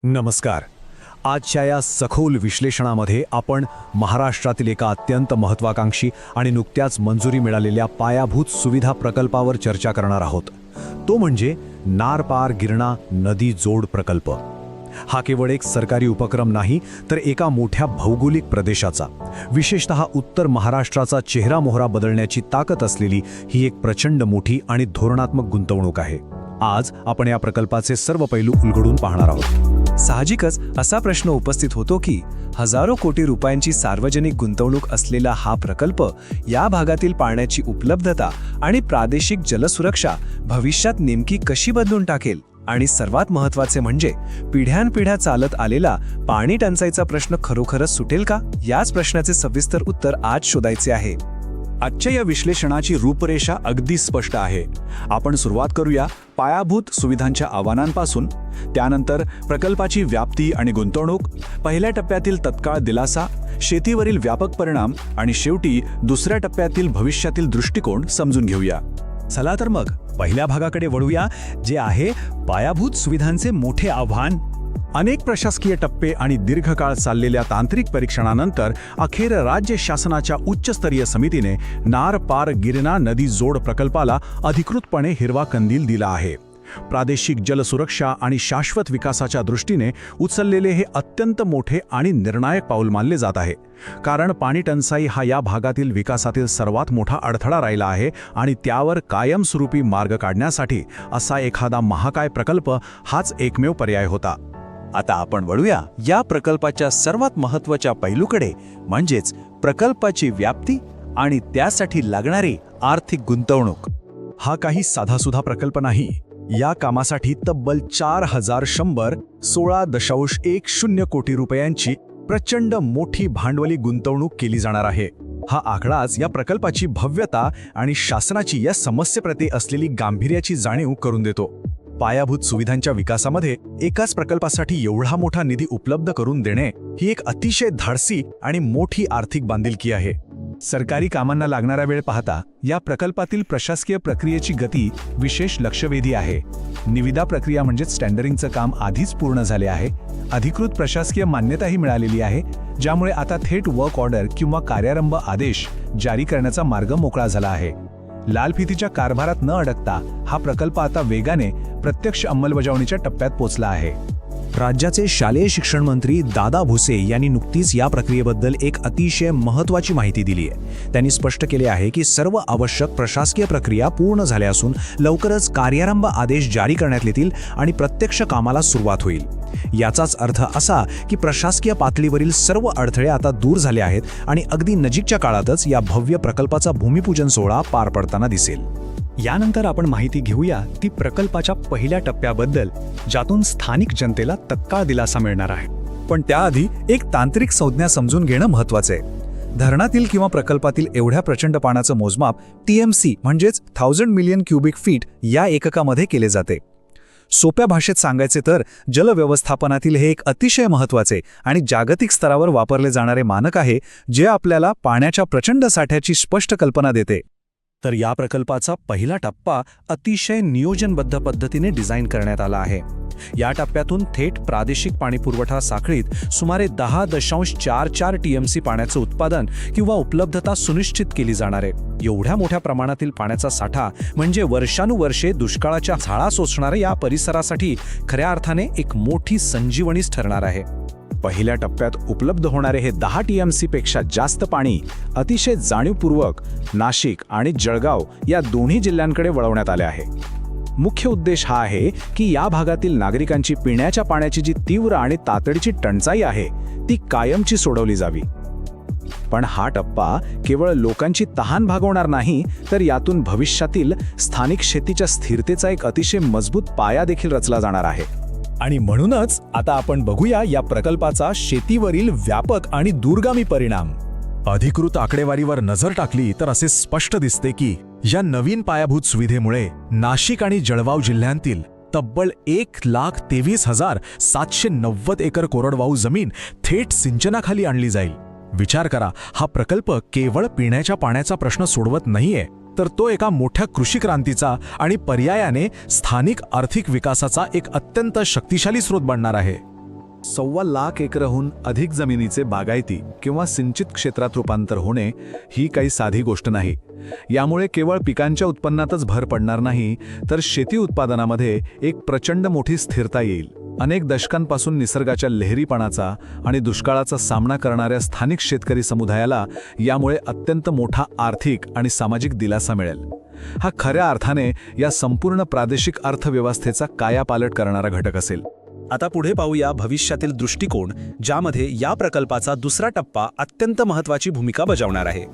नमस्कार. आजच्या या सखोल विश्लेषणामध्ये आपण महाराष्ट्रातील एका अत्यंत महत्त्वाकांक्षी आणि नुकत्याच मंजुरी मिळालेल्या पायाभूत सुविधा प्रकल्पावर चर्चा करणार आहोत. तो म्हणजे नार पार गिरणा नदी जोड प्रकल्प. हा केवळ एक सरकारी उपक्रम नाही, तर एका मोठ्या भौगोलिक प्रदेशाचा, विशेषतः उत्तर महाराष्ट्राचा चेहरामोहरा बदलण्याची ताकद असलेली ही एक प्रचंड मोठी आणि धोरणात्मक गुंतवणूक आहे. आज आपण या प्रकल्पाचे सर्व पैलू उलगडून पाहणार आहोत. साहजिकच असा प्रश्न उपस्थित होतो की हजारो कोटी रुपयांची सार्वजनिक गुंतवणूक असलेला हा प्रकल्प या भागातील पाण्याची उपलब्धता आणि प्रादेशिक जलसुरक्षा भविष्यात नेमकी कशी बदलून टाकेल, आणि सर्वात महत्त्वाचे म्हणजे पिढ्यानपिढ्या चालत आलेला पाणी टंचाईचा प्रश्न खरोखरच सुटेल का, याच प्रश्नाचे सविस्तर उत्तर आज शोधायचे आहे. आजच्या या विश्लेषणाची रूपरेषा अगदी स्पष्ट आहे. आपण सुरुवात करूया पायाभूत सुविधांच्या आव्हानांपासून, त्यानंतर प्रकल्पाची व्याप्ती आणि गुंतवणूक, पहिल्या टप्प्यातील तत्काळ दिलासा, शेतीवरील व्यापक परिणाम आणि शेवटी दुसऱ्या टप्प्यातील भविष्यातील दृष्टिकोन समजून घेऊया. चला तर मग पहिल्या भागाकडे वळूया, जे आहे पायाभूत सुविधांचे मोठे आव्हान. अनेक प्रशासकीय टप्पे आणि दीर्घकाळ चाललेल्या तांत्रिक परीक्षणानंतर अखेर राज्य शासनाच्या उच्चस्तरीय समितीने नार पार गिरणा नदी जोड प्रकल्पाला अधिकृतपणे हिरवा कंदील दिला आहे. प्रादेशिक जलसुरक्षा आणि शाश्वत विकासाच्या दृष्टीने उचललेले हे अत्यंत मोठे आणि निर्णायक पाऊल मानले जात आहे. कारण पाणी टंचाई हा या भागातील विकासातील सर्वात मोठा अडथळा राहिला आहे आणि त्यावर कायमस्वरूपी मार्ग काढण्यासाठी असा एखादा महाकाय प्रकल्प हाच एकमेव पर्याय होता. आता आपण वळूया या प्रकल्पाच्या सर्वात महत्त्वाच्या पैलूकडे, म्हणजेच प्रकल्पाची व्याप्ती आणि त्यासाठी लागणारी आर्थिक गुंतवणूक. हा काही साधासुधा प्रकल्प नाही. या कामासाठी तब्बल 4,116.10 कोटी रुपयांची प्रचंड मोठी भांडवली गुंतवणूक केली जाणार आहे. हा आकडाच या प्रकल्पाची भव्यता आणि शासनाची या समस्येप्रती असलेली गांभीर्याची जाणीव करून देतो. पायाभूत सुविधांच्या विकासामध्ये एकाच प्रकल्पासाठी एवढा मोठा निधी उपलब्ध करून देणे ही एक अतिशय धाडसी आणि मोठी आर्थिक बांधिलकी आहे. सरकारी कामांना लागणारा वेळ पाहता या प्रकल्पातील प्रशासकीय प्रक्रियेची गती विशेष लक्षवेधी आहे. निविदा प्रक्रिया म्हणजेच टेंडरिंगचं काम आधीच पूर्ण झाले आहे. अधिकृत प्रशासकीय मान्यताही मिळालेली आहे, ज्यामुळे आता थेट वर्क ऑर्डर किंवा कार्यारंभ आदेश जारी करण्याचा मार्ग मोकळा झाला आहे. लालफितीच्या कारभारात न अडकता हा प्रकल्प आता वेगाने प्रत्यक्ष अंमलबजावणीच्या टप्प्यात पोहोचला आहे. राज्याचे शालेय शिक्षण मंत्री दादा भुसे यांनी नुकतीच या प्रक्रियेबद्दल एक अतिशय महत्त्वाची माहिती दिली आहे. त्यांनी स्पष्ट केले आहे की सर्व आवश्यक प्रशासकीय प्रक्रिया पूर्ण झाल्या असून लवकरच कार्यारंभ आदेश जारी करण्यात येतील आणि प्रत्यक्ष कामाला सुरुवात होईल. याचाच अर्थ असा की प्रशासकीय पातळीवरील सर्व अडथळे आता दूर झाले आहेत आणि अगदी नजीकच्या काळातच या भव्य प्रकल्पाचा भूमिपूजन सोहळा पार पडताना दिसेल. यानंतर आपण माहिती घेऊया ती प्रकल्पाच्या पहिल्या टप्प्याबद्दल, ज्यातून स्थानिक जनतेला तत्काळ दिलासा मिळणार आहे. पण त्याआधी एक तांत्रिक संज्ञा समजून घेणं महत्त्वाचं आहे. धरणातील किंवा प्रकल्पातील एवढ्या प्रचंड पाण्याचं मोजमाप TMC म्हणजेच 1000 मिलियन क्युबिक फीट या एककामध्ये केले जाते. सोप्या भाषेत सांगायचे तर जलव्यवस्थापनातील हे एक अतिशय महत्त्वाचे आणि जागतिक स्तरावर वापरले जाणारे मानक आहे, जे आपल्याला पाण्याच्या प्रचंड साठ्याची स्पष्ट कल्पना देते. तर या प्रकल्पाचा पहिला टप्पा अतिशय नियोजनबद्ध पद्धतीने डिझाईन करण्यात आला आहे. या टप्प्यातून थेट प्रादेशिक पाणीपुरवठा साखळीत सुमारे 10.44 TMC पाण्याचं उत्पादन किंवा उपलब्धता सुनिश्चित केली जाणार आहे. एवढ्या मोठ्या प्रमाणातील पाण्याचा साठा म्हणजे वर्षानुवर्षे दुष्काळाच्या झळा सोसणाऱ्या या परिसरासाठी खऱ्या अर्थाने एक मोठी संजीवनीच ठरणार आहे. पहिल्या टप्प्यात उपलब्ध होणारे हे 10 TMC पेक्षा जास्त पाणी अतिशय जाणीवपूर्वक नाशिक आणि जळगाव या दोन्ही जिल्ह्यांकडे वळवण्यात आले आहे. मुख्य उद्देश हा आहे की या भागातील नागरिकांची पिण्याच्या पाण्याची जी तीव्र आणि तातडीची टंचाई आहे ती कायमची सोडवली जावी. पण हा टप्पा केवळ लोकांची तहान भागवणार नाही, तर यातून भविष्यातील स्थानिक शेतीच्या स्थिरतेचा एक अतिशय मजबूत पाया देखील रचला जाणार आहे. आणि म्हणूनच आता आपण बघूया या प्रकल्पाचा शेतीवरील व्यापक आणि दूरगामी परिणाम. अधिकृत आकडेवारीवर नजर टाकली तर असे स्पष्ट दिसते की या नवीन पायाभूत सुविधेमुळे नाशिक आणि जळगाव जिल्ह्यांतील तब्बल 1,23,790 एकर कोरडवाहू जमीन थेट सिंचनाखाली आणली जाईल. विचार करा, हा प्रकल्प केवळ पिण्याच्या पाण्याचा प्रश्न सोडवत नाहीये, तर तो एका मोठ्या कृषी क्रांतीचा आणि पर्यायाने स्थानिक आर्थिक विकासाचा एक अत्यंत शक्तिशाली स्रोत बनणार आहे. 1.25 लाख एकरहून अधिक जमिनीचे बागायती किंवा सिंचित क्षेत्रात रूपांतर होणे ही काही साधी गोष्ट नाही. यामुळे केवळ पिकांच्या उत्पन्नातच भर पडणार नाही, तर शेती उत्पादनामध्ये एक प्रचंड मोठी स्थिरता येईल. अनेक दशकांपासून निसर्गाच्या लहरीपणाचा आणि दुष्काळाचा सामना करणाऱ्या स्थानिक शेतकरी समुदायाला यामुळे अत्यंत मोठा आर्थिक आणि सामाजिक दिलासा मिळेल. हा खऱ्या अर्थाने या संपूर्ण प्रादेशिक अर्थव्यवस्थेचा कायापालट करणारा घटक असेल. आता पुढे पाहूया भविष्यातील दृष्टिकोन, ज्यामध्ये या प्रकल्पाचा दुसरा टप्पा अत्यंत महत्त्वाची भूमिका बजावणार आहे.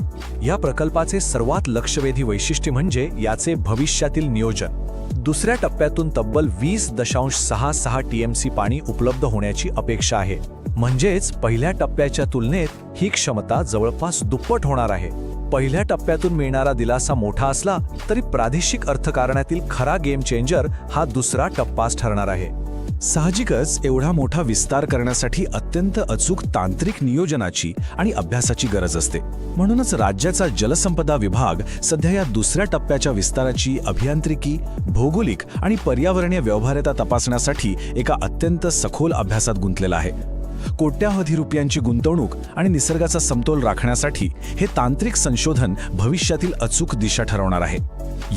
या प्रकल्पाचे सर्वात लक्षवेधी वैशिष्ट्य म्हणजे याचे भविष्यातील नियोजन. दुसऱ्या टप्प्यातून तब्बल 20.66 TMC पाणी उपलब्ध होण्याची अपेक्षा आहे. म्हणजेच पहिल्या टप्प्याच्या तुलनेत ही क्षमता जवळपास दुप्पट होणार आहे. पहिल्या टप्प्यातून मिळणारा दिलासा मोठा असला तरी प्रादेशिक अर्थकारणातील खरा गेम चेंजर हा दुसरा टप्पाच ठरणार आहे. साहजिकच एवढा मोठा विस्तार करण्यासाठी अत्यंत अचूक तांत्रिक नियोजनाची आणि अभ्यासाची गरज असते. म्हणूनच राज्याचा जलसंपदा विभाग सध्या या दुसऱ्या टप्प्याच्या विस्ताराची अभियांत्रिकी, भौगोलिक आणि पर्यावरणीय व्यवहार्यता तपासण्यासाठी एका अत्यंत सखोल अभ्यासात गुंतलेला आहे. कोट्यावधी रुपयांची गुंतवणूक आणि निसर्गाचा समतोल राखण्यासाठी हे तांत्रिक संशोधन भविष्यातील अचूक दिशा ठरवणार आहे.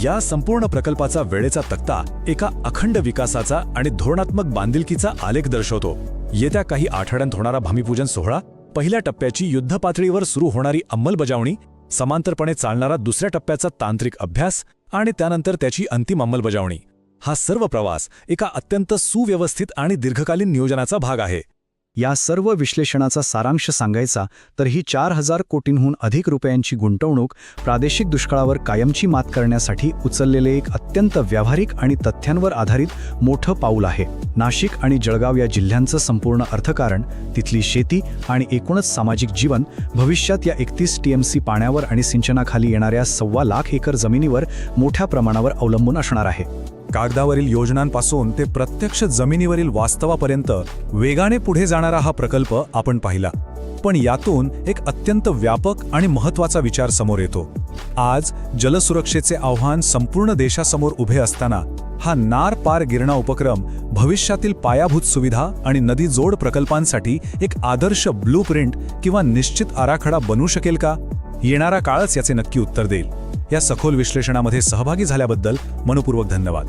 या संपूर्ण प्रकल्पाचा वेळेचा तक्ता एका अखंड विकासाचा आणि धोरणात्मक बांधिलकीचा आलेख दर्शवतो. येत्या काही आठवड्यांत होणारा भूमिपूजन सोहळा, पहिल्या टप्प्याची युद्धपातळीवर सुरू होणारी अंमलबजावणी, समांतरपणे चालणारा दुसऱ्या टप्प्याचा तांत्रिक अभ्यास आणि त्यानंतर त्याची अंतिम अंमलबजावणी, हा सर्व प्रवास एका अत्यंत सुव्यवस्थित आणि दीर्घकालीन नियोजनाचा भाग आहे. या सर्व विश्लेषणाचा सारांश सांगायचा तर ही 4,000 कोटींहून अधिक रुपयांची गुंतवणूक प्रादेशिक दुष्काळावर कायमची मात करण्यासाठी उचललेले एक अत्यंत व्यावहारिक आणि तथ्यांवर आधारित मोठं पाऊल आहे. नाशिक आणि जळगाव या जिल्ह्यांचं संपूर्ण अर्थकारण, तिथली शेती आणि एकूणच सामाजिक जीवन भविष्यात या 31 TMC पाण्यावर आणि सिंचनाखाली येणाऱ्या 1.25 लाख एकर जमिनीवर मोठ्या प्रमाणावर अवलंबून असणार आहे. कागदावरील योजनांपासून ते प्रत्यक्ष जमिनीवरील वास्तवापर्यंत वेगाने पुढे जाणारा हा प्रकल्प आपण पाहिला. पण यातून एक अत्यंत व्यापक आणि महत्त्वाचा विचार समोर येतो. आज जलसुरक्षेचे आव्हान संपूर्ण देशासमोर उभे असताना हा नार पार गिरणा उपक्रम भविष्यातील पायाभूत सुविधा आणि नदी जोड प्रकल्पांसाठी एक आदर्श ब्लूप्रिंट किंवा निश्चित आराखडा बनू शकेल का? येणारा काळच याचे नक्की उत्तर देईल. या सखोल विश्लेषणामध्ये सहभागी झाल्याबद्दल मनपूर्वक धन्यवाद.